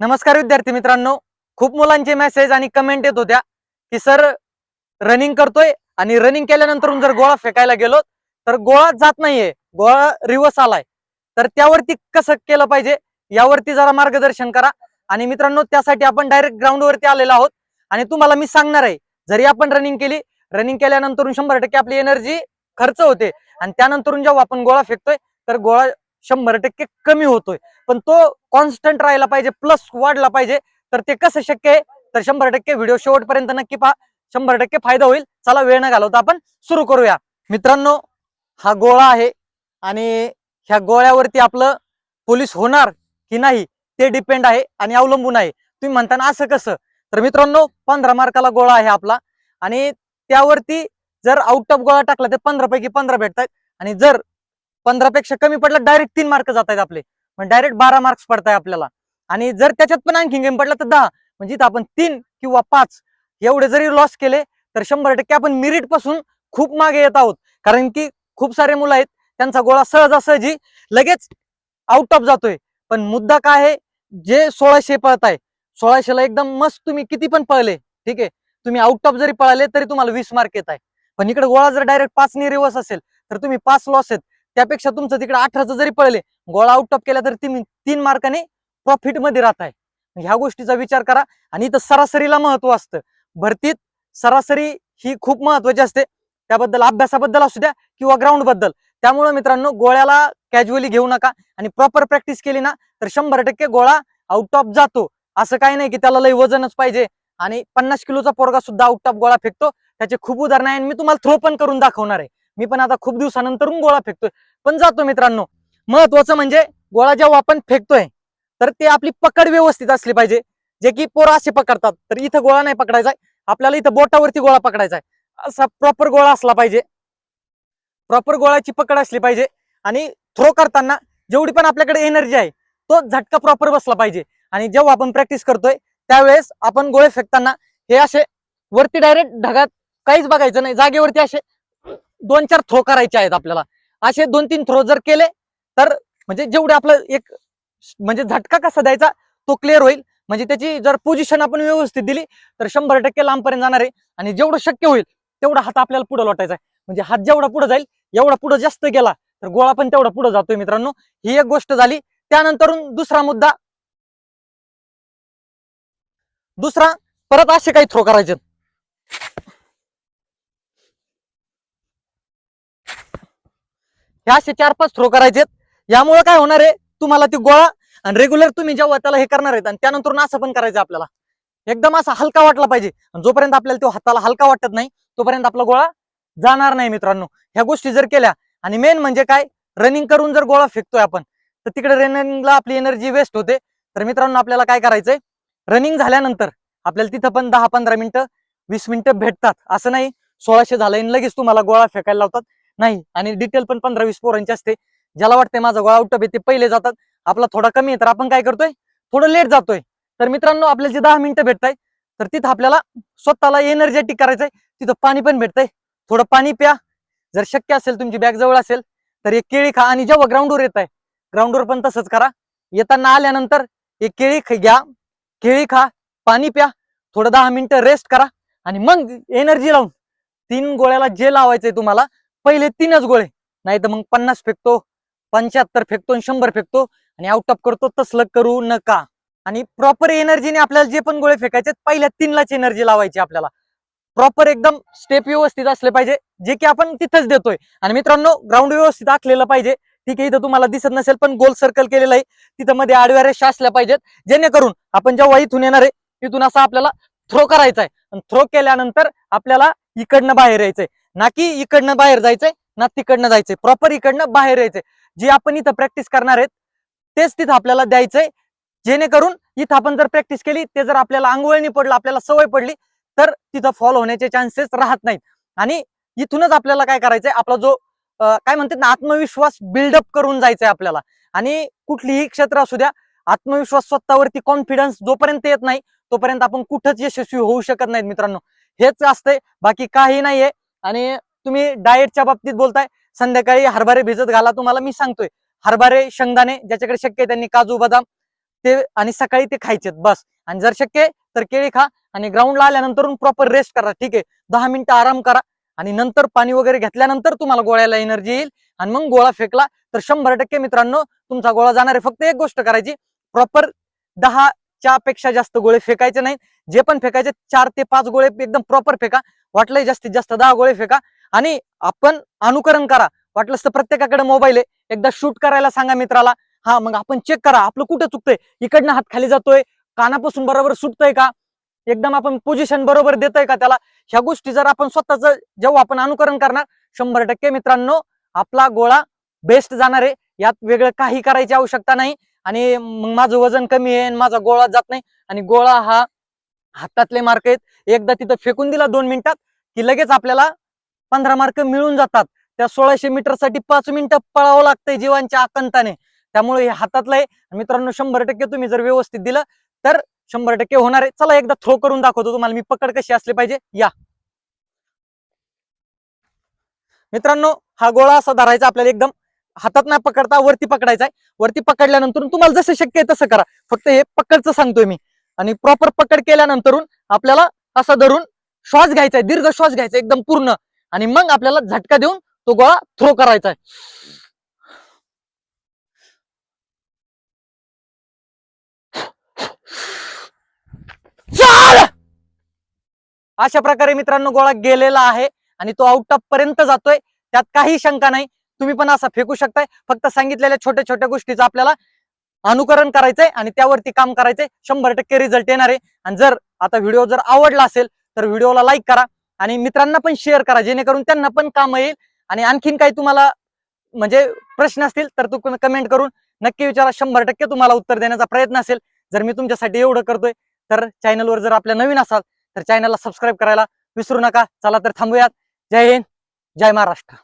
नमस्कार विद्यार्थी मित्रांनो, खूप मुलांचे मेसेज आणि कमेंट येत होत्या की सर रनिंग करतोय आणि रनिंग केल्यानंतर जर गोळा फेकायला गेलो तर गोळा जात नाहीये, गोळा रिवर्स आलाय, तर त्यावरती कसं केलं पाहिजे यावरती जरा मार्गदर्शन करा। आणि मित्रांनो, त्यासाठी आपण डायरेक्ट ग्राउंड वरती आलेलो आहोत आणि तुम्हाला मी सांगणार आहे, जरी आपण रनिंग केली, रनिंग केल्यानंतर 100% आपली एनर्जी खर्च होते आणि त्यानंतर जेव्हा आपण गोळा फेकतोय तर गोळा 100% कमी होतोय, पण तो कॉन्स्टंट राहायला पाहिजे, प्लस वाढला पाहिजे। तर ते कसं शक्य आहे, तर 100% व्हिडिओ शेवटपर्यंत नक्की पहा, 100% फायदा होईल। चला वेळ न घालवता आपण सुरू करूया। मित्रांनो, हा गोळा आहे आणि ह्या गोळ्यावरती आपलं पोलीस होणार की नाही ते डिपेंड आहे आणि अवलंबून आहे। तुम्ही म्हणता ना असं कसं, तर मित्रांनो 15 मार्काला गोळा आहे आपला आणि त्यावरती जर आउट ऑफ गोळा टाकला तर 15 पैकी 15 भेटतात आणि जर 15 पेक्षा कमी पडला डायरेक्ट 3 मार्क जात आहेत आपले, म्हणजे डायरेक्ट 12 मार्क्स पडताय आपल्याला। आणि जर त्याच्यात पण आणखी गेम पडला तर 10, म्हणजे आपण 3 किंवा 5 एवढे जरी लॉस केले तर 100% आपण मेरिट पासून खूप मागे येत आहोत। कारण की खूप सारे मुलं आहेत त्यांचा गोळा सहजासहजी लगेच आउट ऑफ जातोय। पण मुद्दा काय आहे, जे 1600 पळताय, 1600 ला एकदम मस्त तुम्ही किती पण पळले, ठीक आहे, तुम्ही आउट ऑफ जरी पळाले तरी तुम्हाला 20 मार्क येत आहे। पण इकडे गोळा जर डायरेक्ट 5 ने रिवर्स असेल तर तुम्ही 5 लॉस आहेत, त्यापेक्षा तुमचं तिकडे 18 जरी पळले, गोळा आउट ऑफ केला तर तुम्ही 3 मार्काने प्रॉफिट मध्ये राहताय। ह्या गोष्टीचा विचार करा। आणि इथं सरासरीला महत्व असतं, भरतीत सरासरी ही खूप महत्वाची असते, त्याबद्दल अभ्यासाबद्दल असू द्या किंवा ग्राउंड बद्दल। त्यामुळे मित्रांनो, गोळ्याला कॅज्युअली घेऊ नका आणि प्रॉपर प्रॅक्टिस केली ना तर 100% गोळा आउट ऑफ जातो। असं काही नाही की त्याला लय वजनच पाहिजे, आणि 50 किलोचा पोरगा सुद्धा आउट ऑफ गोळा फेकतो, त्याचे खूप उदाहरण आहे। मी तुम्हाला थ्रो पण करून दाखवणार आहे, मी पण आता खूप दिवसानंतर गोळा फेकतोय पण जातो। मित्रांनो, महत्वाचं म्हणजे गोळा जेव्हा आपण फेकतोय तर ते आपली पकड व्यवस्थित असली पाहिजे, जे की पोरं असे पकडतात, तर इथं गोळा नाही पकडायचा, आपल्याला इथं बोटावरती गोळा पकडायचा आहे। असा प्रॉपर गोळा असला पाहिजे, प्रॉपर गोळाची पकड असली पाहिजे। आणि थ्रो करताना जेवढी पण आपल्याकडे एनर्जी आहे तो झटका प्रॉपर बसला पाहिजे। आणि जेव्हा आपण प्रॅक्टिस करतोय त्यावेळेस आपण गोळे फेकताना हे असे वरती डायरेक्ट ढगात काहीच बघायचं नाही, जागेवरती असे 2-4 थ्रो करायचे आहेत आपल्याला। असे 2-3 थ्रो जर केले तर म्हणजे जेवढे आपलं एक म्हणजे झटका कसा द्यायचा तो क्लिअर होईल। म्हणजे त्याची जर पोझिशन आपण व्यवस्थित दिली तर 100% लांबपर्यंत जाणार आहे। आणि जेवढं शक्य होईल तेवढा हात आपल्याला पुढे लोटायचा आहे, म्हणजे हात जेवढा पुढे जाईल एवढा पुढे जास्त गेला तर गोळा पण तेवढा पुढे जातोय। मित्रांनो, ही एक गोष्ट झाली। त्यानंतर दुसरा मुद्दा, दुसरा परत असे काही थ्रो करायचे, हे असे 4-5 थ्रो करायचे। यामुळे काय होणार आहे, तुम्हाला ती गोळा आणि रेग्युलर तुम्ही जेव्हा त्याला हे करणार आहेत आणि त्यानंतर असं पण करायचं आपल्याला, एकदम असा हलका वाटला पाहिजे। जोपर्यंत आपल्याला तो हाताला हलका वाटत नाही तोपर्यंत आपला गोळा जाणार नाही। मित्रांनो, ह्या गोष्टी जर केल्या, आणि मेन म्हणजे काय, रनिंग करून जर गोळा फेकतोय आपण तर तिकडे रनिंगला आपली एनर्जी वेस्ट होते। तर मित्रांनो, आपल्याला काय करायचंय, रनिंग झाल्यानंतर आपल्याला तिथं पण 10-15 मिनिटं 20 मिनिटं भेटतात। असं नाही 1600 झालं लगेच तुम्हाला गोळा फेकायला लावतात, नाही। आणि डिटेल पण 15-20 पोरांची असते, ज्याला वाटतंय माझा गोळा आउट ऑफ आहे ते पहिले जातात, आपला थोडा कमी आहे तर आपण काय करतोय, थोडं लेट जातोय। तर मित्रांनो, आपल्याला जे 10 मिनिटं भेटताय तर तिथं आपल्याला स्वतःला एनर्जेटिक करायचंय, तिथं पाणी पण भेटतंय, थोडं पाणी प्या, जर शक्य असेल तुमची बॅग जवळ असेल तर एक केळी खा। आणि जेव्हा ग्राउंडवर येत आहे ग्राउंडवर पण तसंच करा, येताना आल्यानंतर एक केळी घ्या, केळी खा, पाणी प्या, थोडं 10 मिनिटं रेस्ट करा आणि मग एनर्जी लावून 3 गोळ्याला जे लावायचंय तुम्हाला, पहिले 3च गोळे, नाही तर मग 50 फेकतो, 75 फेकतो, 100 फेकतो आणि आउट ऑफ करतो, तसलं करू नका। आणि प्रॉपर एनर्जीने आपल्याला जे पण गोळे फेकायचे पहिल्या 3लाच एनर्जी लावायची आपल्याला, प्रॉपर एकदम स्टेप व्यवस्थित असले पाहिजे, जे की आपण तिथंच देतोय। आणि मित्रांनो, ग्राउंड व्यवस्थित आखलेलं पाहिजे, ठीक आहे, इथं तुम्हाला दिसत नसेल पण गोल सर्कल केलेलं आहे, तिथं मध्ये आडव्या रेषा असल्या पाहिजेत, जेणेकरून आपण जेव्हा इथून येणार आहे तिथून असं आपल्याला थ्रो करायचा आहे, आणि थ्रो केल्यानंतर आपल्याला इकडनं बाहेर यायचंय, ना की इकडनं बाहेर जायचंय ना तिकडनं जायचंय, प्रॉपर इकडनं बाहेर यायचंय। जे आपण इथं प्रॅक्टिस करणार आहेत तेच तिथं आपल्याला द्यायचंय, जेणेकरून इथं आपण जर प्रॅक्टिस केली, ते जर आपल्याला अंगवळणी पडलं, आपल्याला सवय पडली तर तिथं फॉल होण्याचे चान्सेस राहत नाहीत। आणि इथूनच आपल्याला काय करायचंय, आपला जो काय म्हणतात ना, आत्मविश्वास बिल्डअप करून जायचंय आपल्याला। आणि कुठलीही क्षेत्र असू द्या, आत्मविश्वास, स्वतःवरती कॉन्फिडन्स जोपर्यंत येत नाही तोपर्यंत आपण कुठंच यशस्वी होऊ शकत नाहीत। मित्रांनो, हेच असतंय, बाकी काही नाहीये। आणि तुम्ही डाएटच्या बाबतीत बोलताय, संध्याकाळी हरभरे भिजत घाला, तुम्हाला मी सांगतोय हरभरे, शेंगदाणे, ज्याच्याकडे शक्य आहे त्यांनी काजू बदाम ते आणि सकाळी ते खायचे बस. आणि जर शक्य आहे तर केळी खा आणि ग्राउंडला आल्यानंतर प्रॉपर रेस्ट करा. ठीक आहे, 10 मिनिटं आराम करा आणि नंतर पाणी वगैरे घेतल्यानंतर तुम्हाला गोळ्याला एनर्जी येईल. आणि मग गोळा फेकला तर 100% मित्रांनो तुमचा गोळा जाणार आहे. फक्त एक गोष्ट करायची, प्रॉपर 10च्या पेक्षा जास्त गोळे फेकायचे नाही. जे पण फेकायचे 4 ते 5 गोळे एकदम प्रॉपर फेका. वाटलंय जास्तीत जास्त 10 गोळे फेका. आणि आपण अनुकरण करा. वाटलंच तर प्रत्येकाकडे मोबाईल आहे, एकदा शूट करायला सांगा मित्राला. हा, मग आपण चेक करा आपलं कुठं चुकतंय. इकडनं हात खाली जातोय, कानापासून बरोबर सुटतोय का, एकदम आपण पोझिशन बरोबर देतोय का त्याला. ह्या गोष्टी जर आपण स्वतःच जेव्हा आपण अनुकरण करणार, 100% मित्रांनो आपला गोळा बेस्ट जाणार आहे. यात वेगळं काही करायची आवश्यकता नाही. आणि मग माझं वजन कमी आहे आणि माझा गोळा जात नाही. आणि गोळा हा हातातले मार्क आहेत, एकदा तिथं फेकून दिला 2 मिनिटात की लगेच आपल्याला 15 मार्क मिळून जातात. त्या 1600 मीटरसाठी 5 मिनिटं पळावं लागतंय जीवांच्या आकंताने. त्यामुळे हे हातातलं आहे मित्रांनो. 100% तुम्ही जर व्यवस्थित दिलं तर 100% होणार आहे. चला एकदा थ्रो करून दाखवतो तुम्हाला मी, पकड कशी असली पाहिजे. या मित्रांनो, हा गोळा असा धरायचा आपल्याला, एकदम हातात नाही पकडता वरती पकडायचा आहे. वरती पकडल्यानंतर तुम्हाला जसं शक्य आहे तसं करा, फक्त हे पकडचं सांगतोय मी. आणि प्रॉपर पकड केल्यानंतर आपल्याला असं धरून श्वास घ्यायचा आहे, दीर्घ श्वास घ्यायचा एकदम पूर्ण. आणि मग आपल्याला झटका देऊन तो गोळा थ्रो करायचा आहे. अशा प्रकारे मित्रांनो गोळा गेलेला आहे आणि तो आउट टॉप पर्यंत जातोय, त्यात काही शंका नाही. तुम्ही पण असा फेकू शकताय. फक्त सांगितलेल्या छोट्या छोट्या गोष्टीचं आपल्याला अनुकरण करायचंय आणि त्यावरती काम करायचंय. 100% रिझल्ट येणार आहे. आणि जर आता व्हिडिओ जर आवडला असेल तर व्हिडिओला लाईक करा आणि मित्रांना पण शेअर करा, जेणेकरून त्यांना पण काम येईल. आणि आणखीन काही तुम्हाला म्हणजे प्रश्न असतील तर तुम्ही कमेंट करून नक्की विचारा. 100% तुम्हाला उत्तर देण्याचा प्रयत्न असेल. जर मी तुमच्यासाठी एवढं करतोय तर चॅनलवर जर आपल्या नवीन असाल तर चॅनलला सबस्क्राईब करायला विसरू नका. चला तर थांबूयात. जय हिंद, जय महाराष्ट्र.